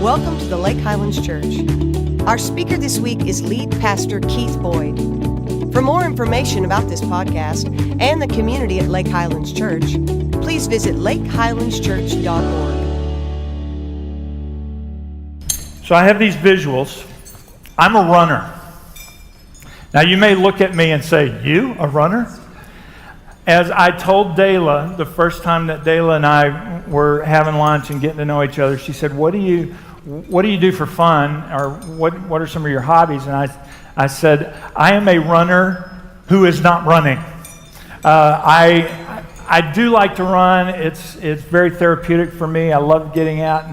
Welcome to the Lake Highlands Church. Our speaker this week is Lead Pastor Keith Boyd. For more information about this podcast and the community at Lake Highlands Church, please visit lakehighlandschurch.org. So I have these visuals. I'm a runner. Now you may look at me and say, you, a runner? As I told Dayla, the first time that Dayla and I were having lunch and getting to know each other, she said, what do you do for fun, or what are some of your hobbies? And I said, I am a runner who is not running. I do like to run. It's very therapeutic for me. I love getting out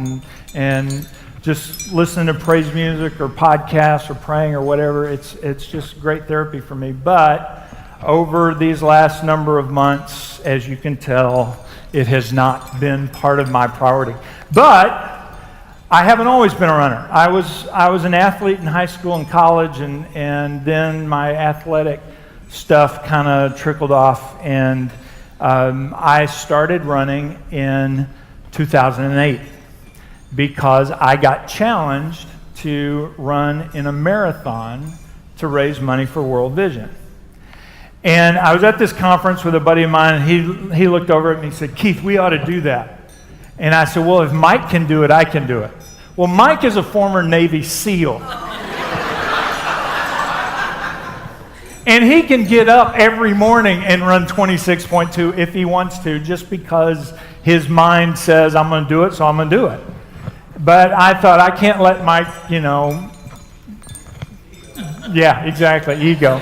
and just listening to praise music or podcasts or praying or whatever. It's just great therapy for me. But over these last number of months, as you can tell, it has not been part of my priority. But I haven't always been a runner. I was an athlete in high school and college, and then my athletic stuff kind of trickled off, and I started running in 2008 because I got challenged to run in a marathon to raise money for World Vision. And I was at this conference with a buddy of mine, and he looked over at me and said, Keith, we ought to do that. And I said, well, if Mike can do it, I can do it. Well, Mike is a former Navy SEAL. And he can get up every morning and run 26.2 if he wants to, just because his mind says, I'm going to do it, so I'm going to do it. But I thought, I can't let Mike, yeah, exactly, ego.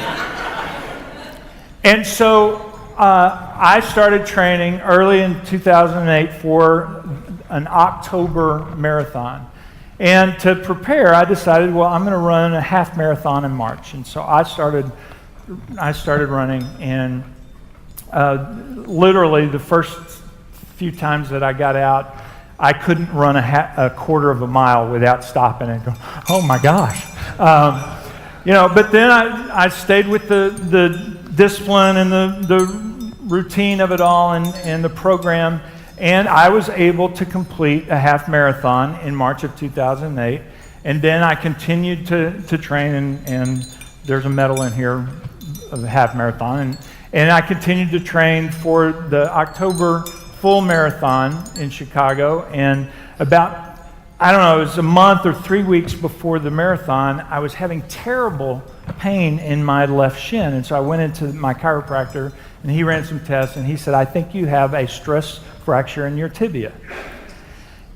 And so I started training early in 2008 for an October marathon. And to prepare, I decided, well, I'm going to run a half marathon in March. And so I started running, and literally the first few times that I got out, I couldn't run a quarter of a mile without stopping and going, oh my gosh. But then I stayed with the discipline and the routine of it all and the program, and I was able to complete a half marathon in March of 2008, and then I continued to train, and there's a medal in here of the half marathon, and I continued to train for the October full marathon in Chicago, and about, I don't know, it was a month or 3 weeks before the marathon, I was having terrible pain in my left shin, and so I went into my chiropractor, and he ran some tests, and he said, I think you have a stress fracture in your tibia.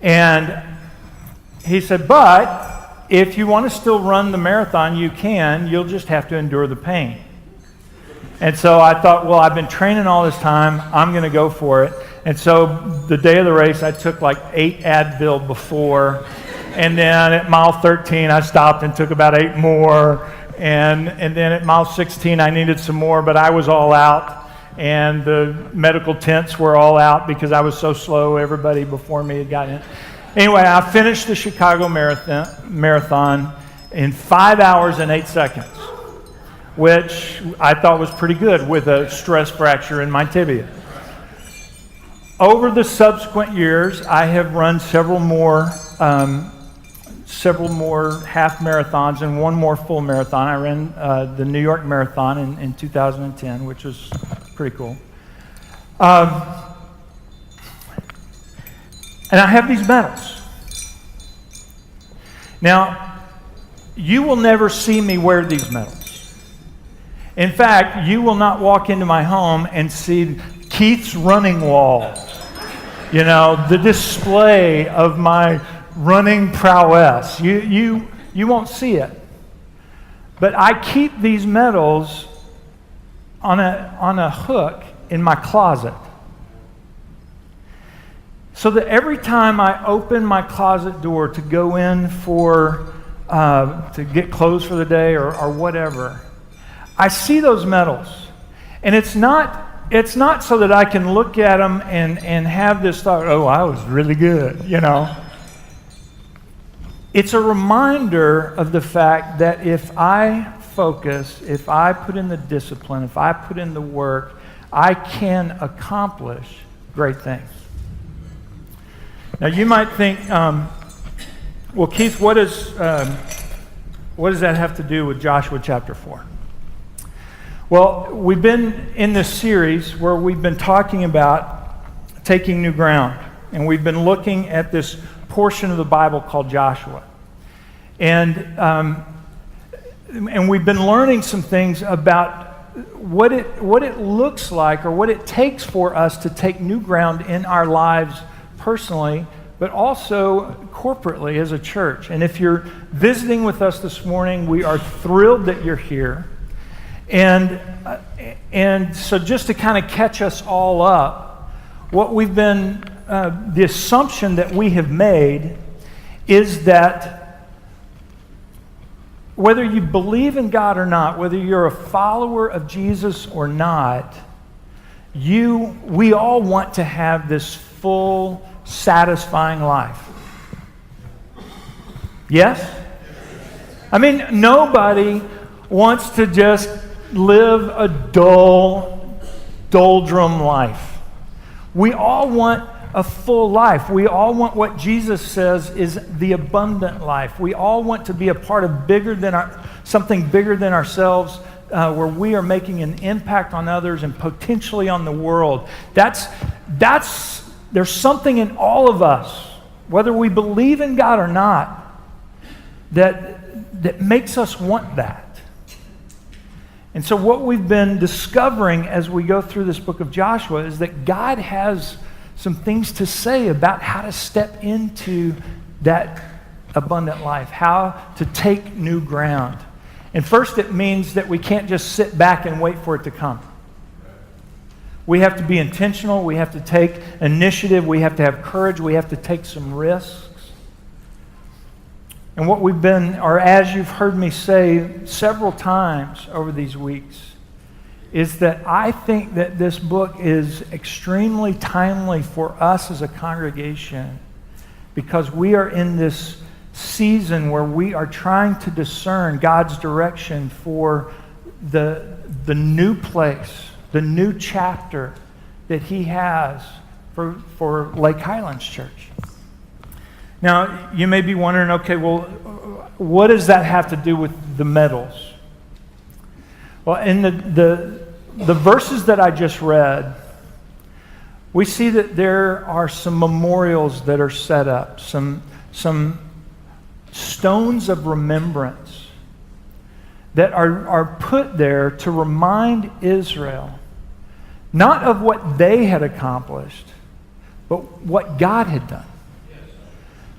And he said, but if you want to still run the marathon, you can, you'll just have to endure the pain. And so I thought, well, I've been training all this time, I'm going to go for it. And so the day of the race, I took like 8 Advil before, and then at mile 13, I stopped and took about 8 more, and then at mile 16, I needed some more, but I was all out, and the medical tents were all out because I was so slow. Everybody before me had gotten it. Anyway, I finished the Chicago marathon in 5 hours and 8 seconds, which I thought was pretty good with a stress fracture in my tibia. Over the subsequent years, I have run several more half marathons and one more full marathon. I ran the New York Marathon in 2010, which was pretty cool. And I have these medals. Now, you will never see me wear these medals. In fact, you will not walk into my home and see Keith's running wall. The display of my running prowess. You won't see it. But I keep these medals on a hook in my closet, so that every time I open my closet door to go in to get clothes for the day or whatever, I see those medals. And it's not so that I can look at them and have this thought, oh, I was really good, It's a reminder of the fact that if I focus, if I put in the discipline, if I put in the work, I can accomplish great things. Now, you might think, Well, Keith, what does that have to do with Joshua chapter 4? Well, we've been in this series where we've been talking about taking new ground, and we've been looking at this portion of the Bible called Joshua. And we've been learning some things about what it looks like or what it takes for us to take new ground in our lives personally, but also corporately as a church. And if you're visiting with us this morning, we are thrilled that you're here. And so just to kind of catch us all up, what we've been, the assumption that we have made is that whether you believe in God or not, whether you're a follower of Jesus or not, we all want to have this full, satisfying life. Yes? I mean, nobody wants to just live a doldrum life. We all want a full life. We all want what Jesus says is the abundant life. We all want to be a part of something bigger than ourselves, where we are making an impact on others and potentially on the world. There's something in all of us, whether we believe in God or not, that makes us want that. And so what we've been discovering as we go through this book of Joshua is that God has some things to say about how to step into that abundant life, how to take new ground. And first, it means that we can't just sit back and wait for it to come. We have to be intentional. We have to take initiative. We have to have courage. We have to take some risks. And what we've been, or as you've heard me say several times over these weeks, is that I think that this book is extremely timely for us as a congregation, because we are in this season where we are trying to discern God's direction for the new place, the new chapter that He has for Lake Highlands Church. Now, you may be wondering, okay, well, what does that have to do with the medals? Well, in the verses that I just read, we see that there are some memorials that are set up, some stones of remembrance that are put there to remind Israel not of what they had accomplished, but what God had done.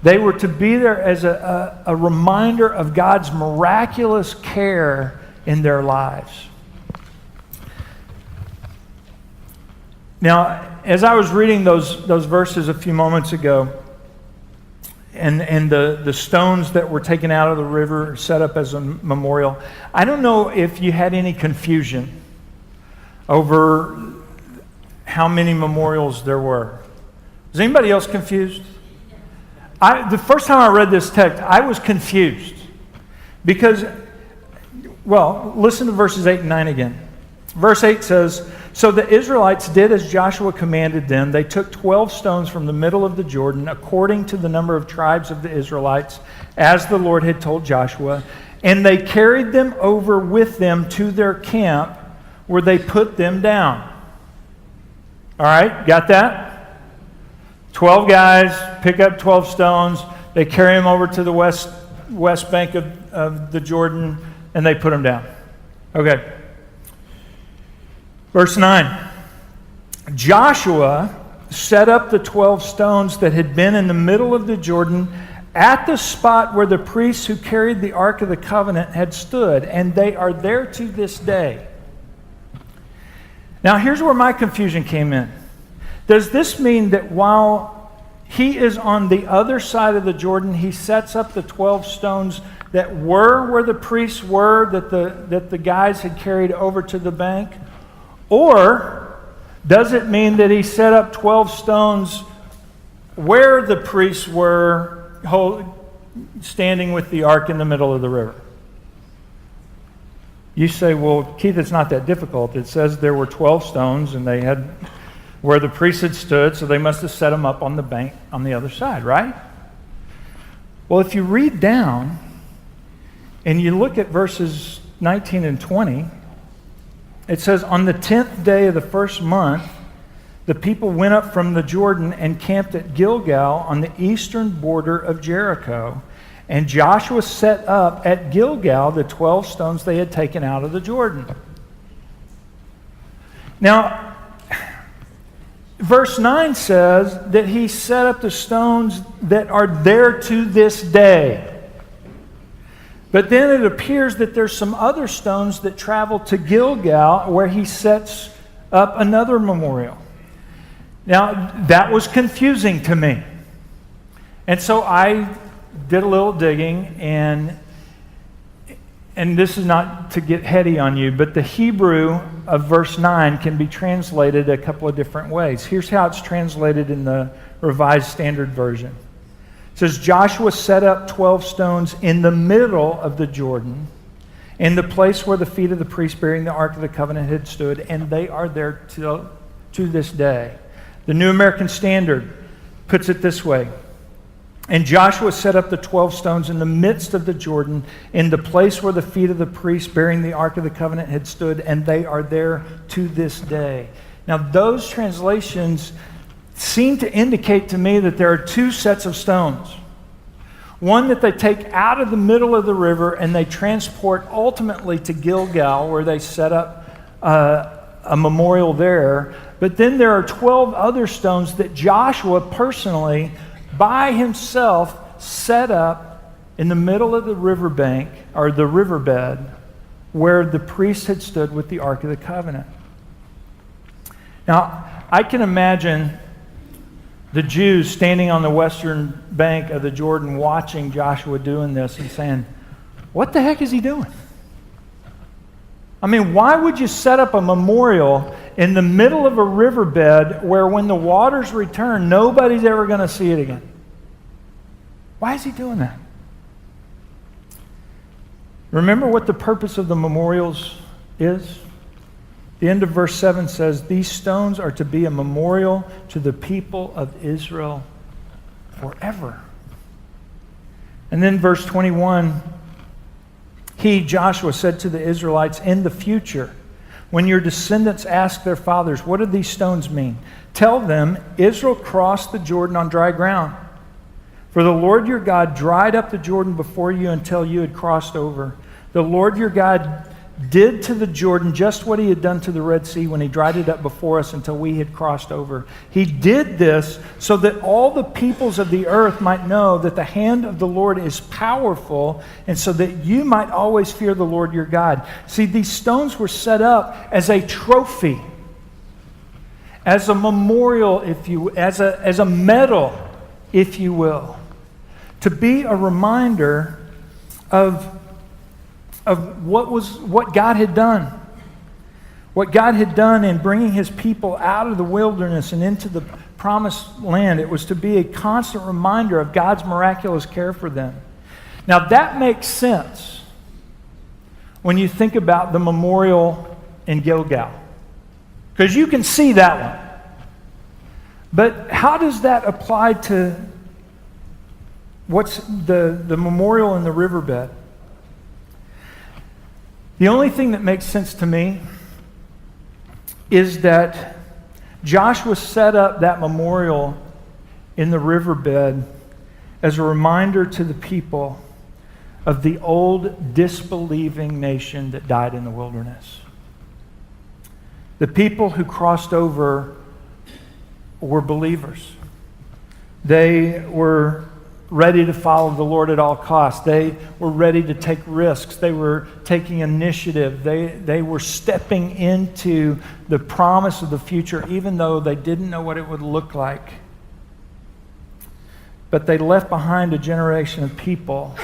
They were to be there as a reminder of God's miraculous care in their lives. Now, as I was reading those verses a few moments ago, and the stones that were taken out of the river set up as a memorial, I don't know if you had any confusion over how many memorials there were. Is anybody else confused? The first time I read this text, I was confused because, well, listen to verses 8 and 9 again. Verse 8 says, "So the Israelites did as Joshua commanded them. They took 12 stones from the middle of the Jordan, according to the number of tribes of the Israelites, as the Lord had told Joshua, and they carried them over with them to their camp, where they put them down." All right, got that? 12 guys pick up 12 stones. They carry them over to the west bank of the Jordan, and they put them down. Okay. Verse 9. Joshua set up the 12 stones that had been in the middle of the Jordan at the spot where the priests who carried the Ark of the Covenant had stood, and they are there to this day. Now, here's where my confusion came in. Does this mean that while he is on the other side of the Jordan, he sets up the 12 stones that were where the priests were, that the guys had carried over to the bank? Or does it mean that he set up 12 stones where the priests were standing with the ark in the middle of the river? You say, well, Keith, it's not that difficult. It says there were 12 stones and they had where the priests had stood, so they must have set them up on the bank on the other side, right? Well, if you read down and you look at verses 19 and 20, it says, on the 10th day of the first month, the people went up from the Jordan and camped at Gilgal on the eastern border of Jericho. And Joshua set up at Gilgal the 12 stones they had taken out of the Jordan. Now, verse 9 says that he set up the stones that are there to this day. But then it appears that there's some other stones that travel to Gilgal where he sets up another memorial. Now, that was confusing to me. And so I did a little digging, and this is not to get heady on you, but the Hebrew of verse 9 can be translated a couple of different ways. Here's how it's translated in the Revised Standard Version. It says, Joshua set up 12 stones in the middle of the Jordan, in the place where the feet of the priests bearing the Ark of the Covenant had stood, and they are there to this day. The New American Standard puts it this way. And Joshua set up the 12 stones in the midst of the Jordan, in the place where the feet of the priests bearing the Ark of the Covenant had stood, and they are there to this day. Now, those translations seem to indicate to me that there are two sets of stones. One that they take out of the middle of the river and they transport ultimately to Gilgal, where they set up a memorial there. But then there are 12 other stones that Joshua personally, by himself, set up in the middle of the riverbank, or the riverbed, where the priests had stood with the Ark of the Covenant. Now, I can imagine the Jews standing on the western bank of the Jordan watching Joshua doing this and saying, what the heck is he doing? I mean, why would you set up a memorial in the middle of a riverbed where when the waters return, nobody's ever going to see it again? Why is he doing that? Remember what the purpose of the memorials is? The end of verse 7 says, these stones are to be a memorial to the people of Israel forever. And then verse 21, he, Joshua, said to the Israelites, in the future, when your descendants ask their fathers, what do these stones mean? Tell them, Israel crossed the Jordan on dry ground. For the Lord your God dried up the Jordan before you until you had crossed over. The Lord your God did to the Jordan just what he had done to the Red Sea when he dried it up before us until we had crossed over. He did this so that all the peoples of the earth might know that the hand of the Lord is powerful, and so that you might always fear the Lord your God. See, these stones were set up as a trophy, as a memorial, as a medal, if you will, to be a reminder of what God had done. What God had done in bringing his people out of the wilderness and into the promised land. It was to be a constant reminder of God's miraculous care for them. Now that makes sense when you think about the memorial in Gilgal, because you can see that one. But how does that apply to what's the memorial in the riverbed? The only thing that makes sense to me is that Joshua set up that memorial in the riverbed as a reminder to the people of the old disbelieving nation that died in the wilderness. The people who crossed over were believers. They were ready to follow the Lord at all costs. They were ready to take risks. They were taking initiative. They were stepping into the promise of the future, even though they didn't know what it would look like. But they left behind a generation of people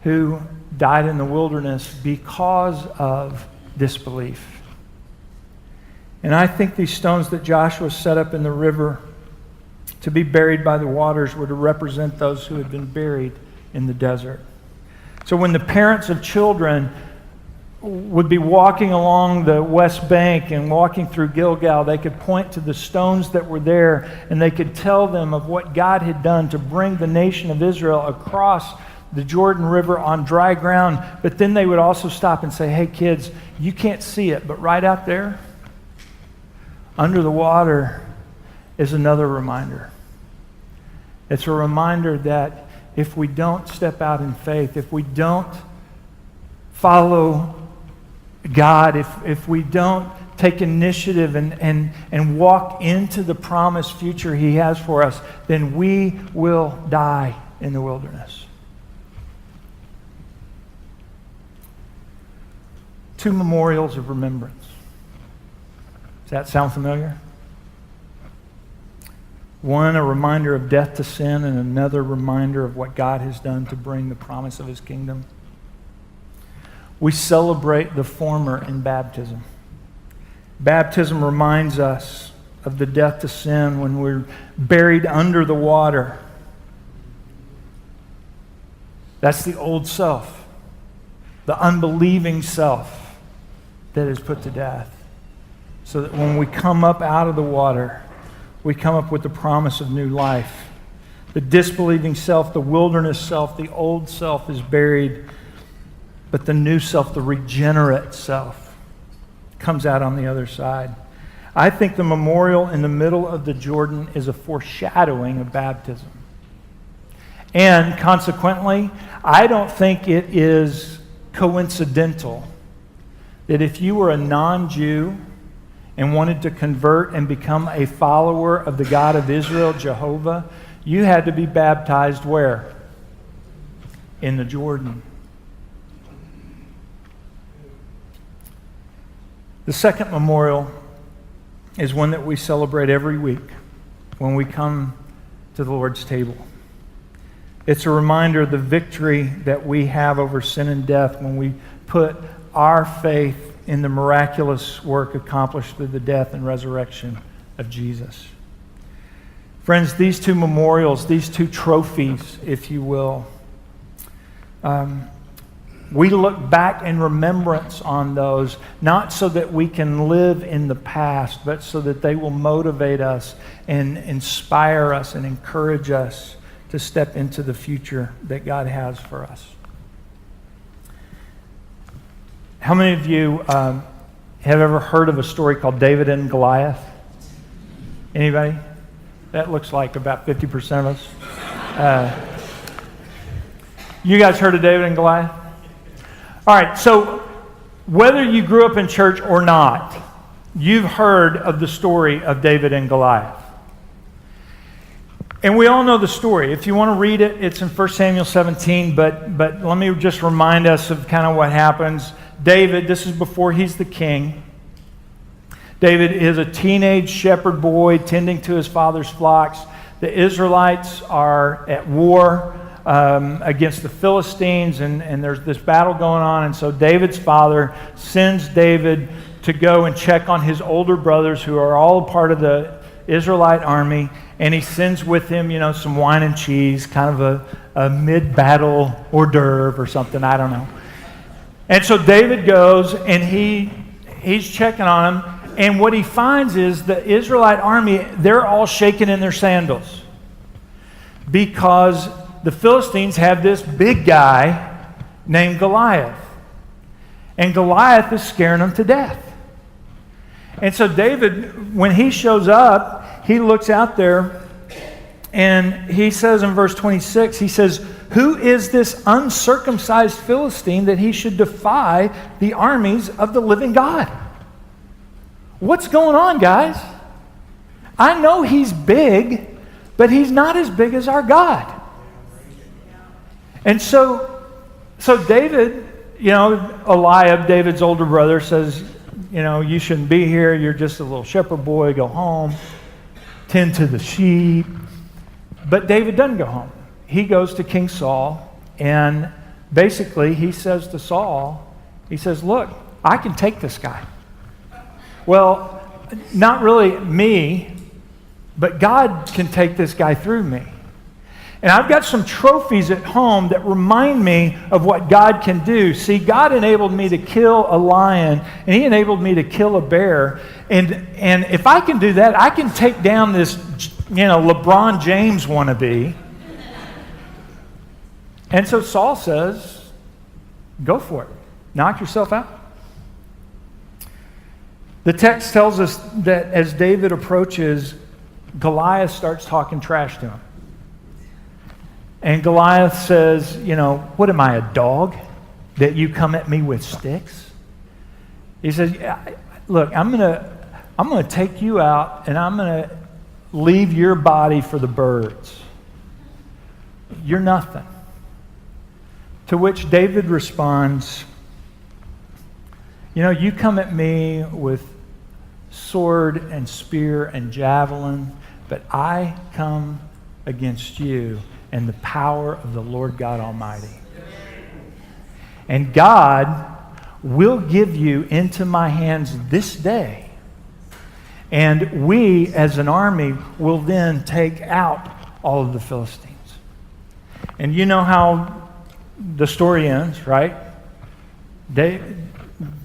who died in the wilderness because of disbelief. And I think these stones that Joshua set up in the river to be buried by the waters were to represent those who had been buried in the desert. So when the parents of children would be walking along the West Bank and walking through Gilgal, they could point to the stones that were there, and they could tell them of what God had done to bring the nation of Israel across the Jordan River on dry ground. But then they would also stop and say, hey kids, you can't see it, but right out there, under the water, is another reminder. It's a reminder that if we don't step out in faith, if we don't follow God, if we don't take initiative and walk into the promised future He has for us, then we will die in the wilderness. 2 memorials of remembrance. Does that sound familiar? One, a reminder of death to sin, and another reminder of what God has done to bring the promise of His kingdom. We celebrate the former in baptism. Baptism reminds us of the death to sin when we're buried under the water. That's the old self, the unbelieving self that is put to death. So that when we come up out of the water, we come up with the promise of new life. The disbelieving self, the wilderness self, the old self is buried, but the new self, the regenerate self, comes out on the other side. I think the memorial in the middle of the Jordan is a foreshadowing of baptism. And consequently, I don't think it is coincidental that if you were a non-Jew and wanted to convert and become a follower of the God of Israel, Jehovah, you had to be baptized where? In the Jordan. The second memorial is one that we celebrate every week when we come to the Lord's table. It's a reminder of the victory that we have over sin and death when we put our faith in the miraculous work accomplished through the death and resurrection of Jesus. Friends, these 2 memorials, these 2 trophies, if you will, we look back in remembrance on those, not so that we can live in the past, but so that they will motivate us and inspire us and encourage us to step into the future that God has for us. How many of you have ever heard of a story called David and Goliath? Anybody? That looks like about 50% of us. You guys heard of David and Goliath? All right, so whether you grew up in church or not, you've heard of the story of David and Goliath. And we all know the story. If you want to read it, it's in 1 Samuel 17, but let me just remind us of kind of what happens. David, this is before he's the king. David is a teenage shepherd boy tending to his father's flocks. The Israelites are at war against the Philistines, and there's this battle going on. And so David's father sends David to go and check on his older brothers who are all a part of the Israelite army. And he sends with him, some wine and cheese, kind of a mid-battle hors d'oeuvre or something, I don't know. And so David goes and he's checking on him. And what he finds is the Israelite army, they're all shaking in their sandals because the Philistines have this big guy named Goliath. And Goliath is scaring them to death. And so David, when he shows up, he looks out there and he says in verse 26, he says, "Who is this uncircumcised Philistine that he should defy the armies of the living God?" What's going on, guys? I know he's big, but he's not as big as our God. And so David, Eliab, David's older brother, says, you shouldn't be here. You're just a little shepherd boy. Go home, tend to the sheep. But David doesn't go home. He goes to King Saul, and basically he says to Saul, he says, "Look, I can take this guy." Well, not really me, but God can take this guy through me. And I've got some trophies at home that remind me of what God can do. See, God enabled me to kill a lion, and He enabled me to kill a bear. And if I can do that, I can take down this, LeBron James wannabe. And so Saul says, go for it. Knock yourself out. The text tells us that as David approaches, Goliath starts talking trash to him. And Goliath says, what am I, a dog, that you come at me with sticks? He says, look, I'm gonna take you out, and I'm gonna leave your body for the birds. You're nothing. To which David responds, you come at me with sword and spear and javelin, but I come against you in the power of the Lord God Almighty. And God will give you into my hands this day, and we as an army will then take out all of the Philistines. And you know how the story ends, right?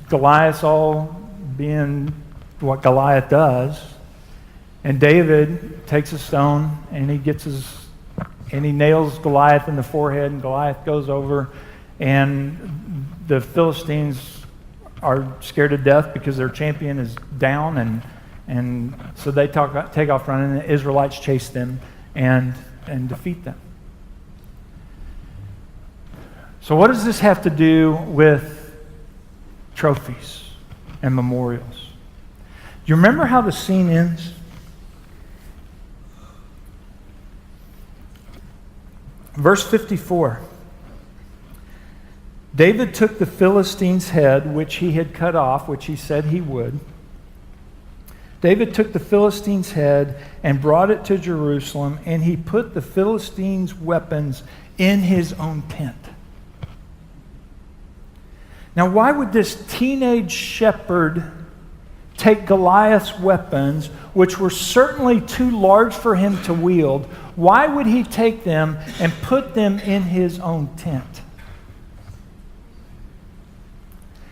Goliath's all being what Goliath does, and David takes a stone and he nails Goliath in the forehead, and Goliath goes over, and the Philistines are scared to death because their champion is down, and so they take off running, and the Israelites chase them and defeat them. So what does this have to do with trophies and memorials? Do you remember how the scene ends? Verse 54. David took the Philistine's head, which he had cut off, which he said he would. David took the Philistine's head and brought it to Jerusalem, and he put the Philistine's weapons in his own tent. Now, why would this teenage shepherd take Goliath's weapons, which were certainly too large for him to wield? Why would he take them and put them in his own tent?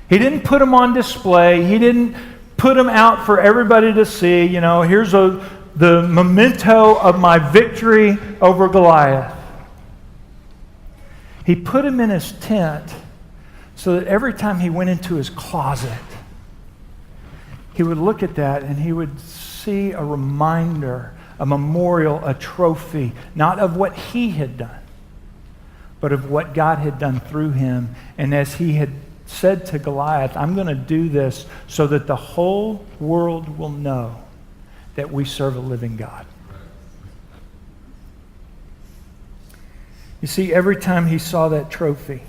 He didn't put them on display. He didn't put them out for everybody to see. Here's the memento of my victory over Goliath. He put him in his tent so that every time he went into his closet, he would look at that and he would see a reminder, a memorial, a trophy, not of what he had done, but of what God had done through him. And as he had said to Goliath, I'm going to do this so that the whole world will know that we serve a living God. You see, every time he saw that trophy,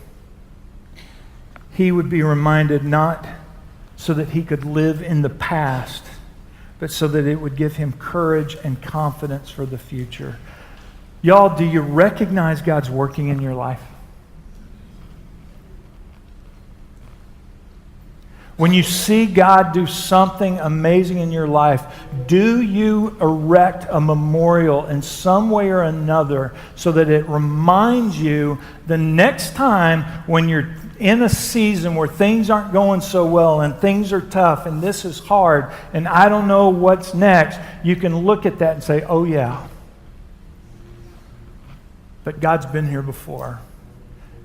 he would be reminded not so that he could live in the past, but so that it would give him courage and confidence for the future. Y'all, do you recognize God's working in your life? When you see God do something amazing in your life, do you erect a memorial in some way or another so that it reminds you the next time when you're in a season where things aren't going so well and things are tough and this is hard and I don't know what's next, you can look at that and say, oh yeah, but God's been here before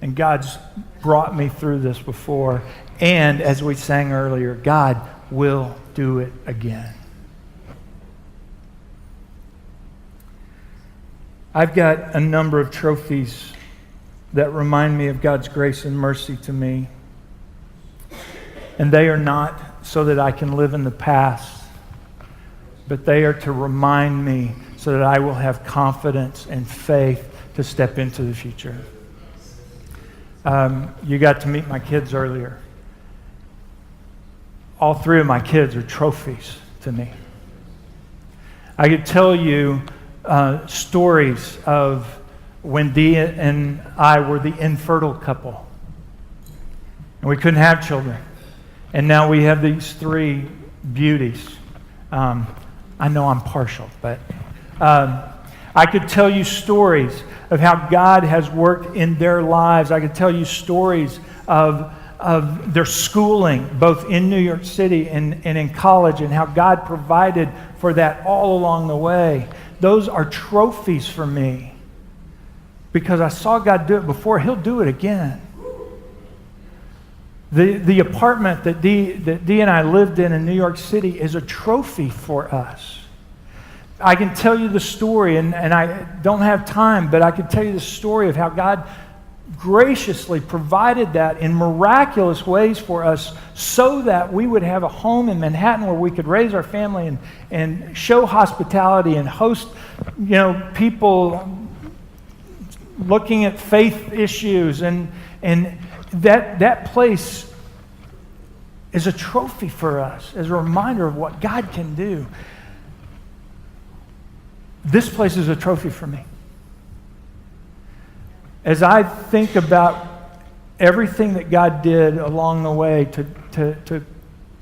and God's brought me through this before. And as we sang earlier, God will do it again. I've got a number of trophies that remind me of God's grace and mercy to me. And they are not so that I can live in the past, but they are to remind me so that I will have confidence and faith to step into the future. You got to meet my kids earlier. All three of my kids are trophies to me. I could tell you stories of when Dee and I were the infertile couple. And we couldn't have children. And now we have these three beauties. I know I'm partial, but I could tell you stories of how God has worked in their lives. I could tell you stories of their schooling, both in New York City and in college, and how God provided for that all along the way. Those are trophies for me because I saw God do it before. He'll do it again. The apartment that Dee and I lived in New York City is a trophy for us. I can tell you the story, and I don't have time, but I can tell you the story of how God graciously provided that in miraculous ways for us so that we would have a home in Manhattan where we could raise our family and show hospitality and host, people looking at faith issues. And that place is a trophy for us, as a reminder of what God can do. This place is a trophy for me. As I think about everything that God did along the way to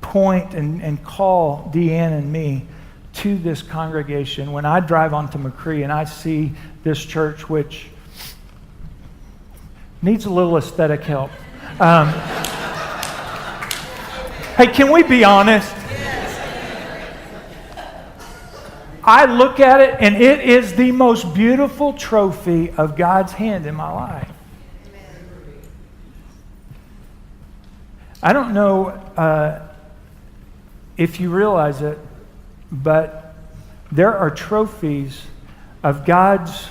point and call Deanne and me to this congregation, when I drive onto McCree and I see this church, which needs a little aesthetic help. Hey, can we be honest? I look at it, and it is the most beautiful trophy of God's hand in my life. I don't know if you realize it, but there are trophies of God's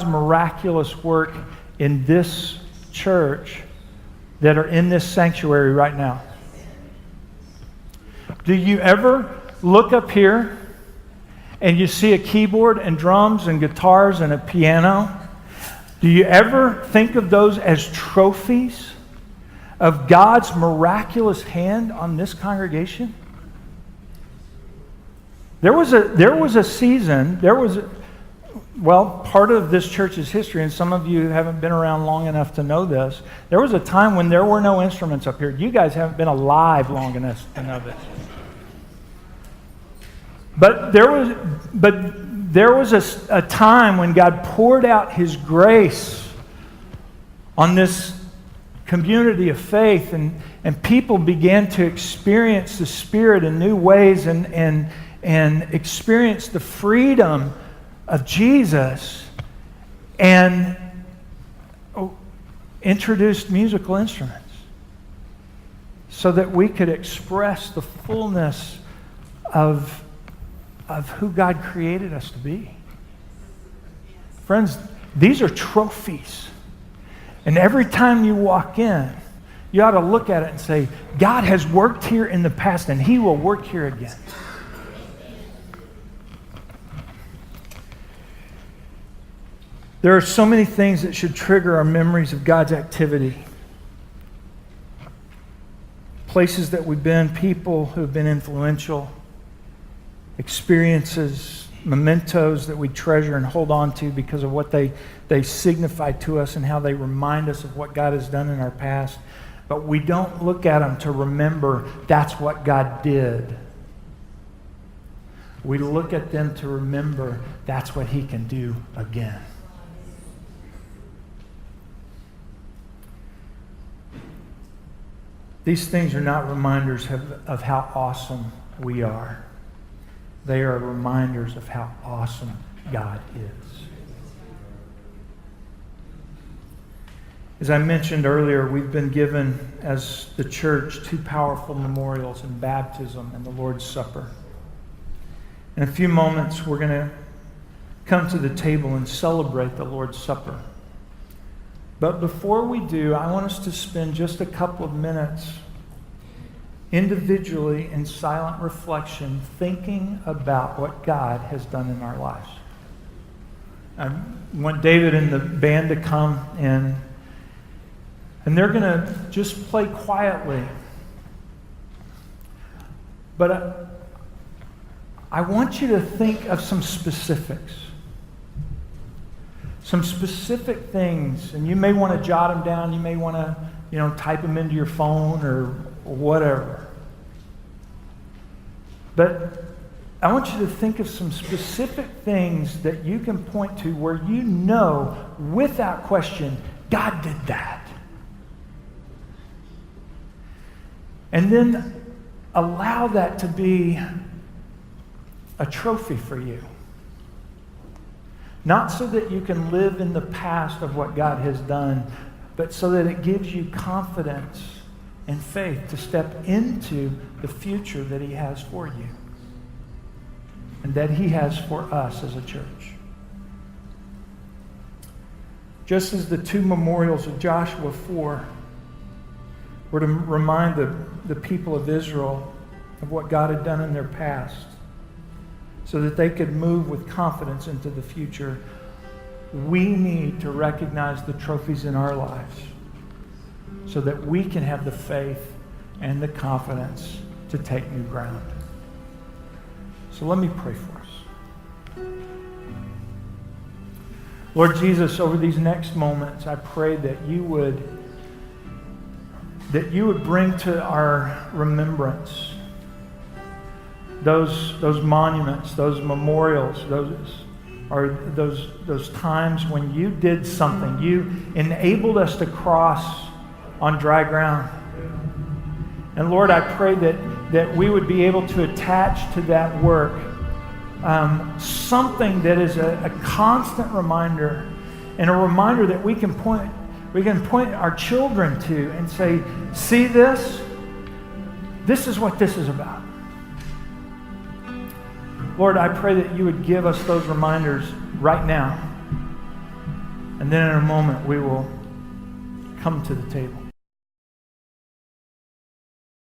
miraculous work in this church that are in this sanctuary right now. Do you ever look up here and you see a keyboard and drums and guitars and a piano? Do you ever think of those as trophies of God's miraculous hand on this congregation? There was a season, part of this church's history, and some of you haven't been around long enough to know this, there was a time when there were no instruments up here. You guys haven't been alive long enough to know this. But there was a time when God poured out His grace on this community of faith, and people began to experience the Spirit in new ways and experience the freedom of Jesus, and introduced musical instruments so that we could express the fullness of who God created us to be. Friends, these are trophies. And every time you walk in, you ought to look at it and say, God has worked here in the past and He will work here again. There are so many things that should trigger our memories of God's activity. Places that we've been, people who have been influential, experiences, mementos that we treasure and hold on to because of what they signify to us and how they remind us of what God has done in our past. But we don't look at them to remember that's what God did. We look at them to remember that's what He can do again. These things are not reminders of how awesome we are. They are reminders of how awesome God is. As I mentioned earlier, we've been given as the church 2 powerful memorials in baptism and the Lord's Supper. In a few moments, we're going to come to the table and celebrate the Lord's Supper. But before we do, I want us to spend just a couple of minutes individually in silent reflection, thinking about what God has done in our lives. I want David and the band to come in, and they're going to just play quietly. But I want you to think of some specifics. Some specific things, and you may want to jot them down. You may want to, type them into your phone or whatever. But I want you to think of some specific things that you can point to where you know without question, God did that. And then allow that to be a trophy for you. Not so that you can live in the past of what God has done, but so that it gives you confidence and faith to step into the future that He has for you and that He has for us as a church. Just as the two memorials of Joshua 4 were to remind the people of Israel of what God had done in their past, so that they could move with confidence into the future, we need to recognize the trophies in our lives so that we can have the faith and the confidence to take new ground. So let me pray for us. Lord Jesus, over these next moments, I pray that you would bring to our remembrance those monuments, those memorials, those times when you did something. You enabled us to cross on dry ground. And Lord, I pray that we would be able to attach to that work something that is a constant reminder, and a reminder that we can point our children to and say, see this? This is what this is about. Lord, I pray that you would give us those reminders right now. And then in a moment, we will come to the table.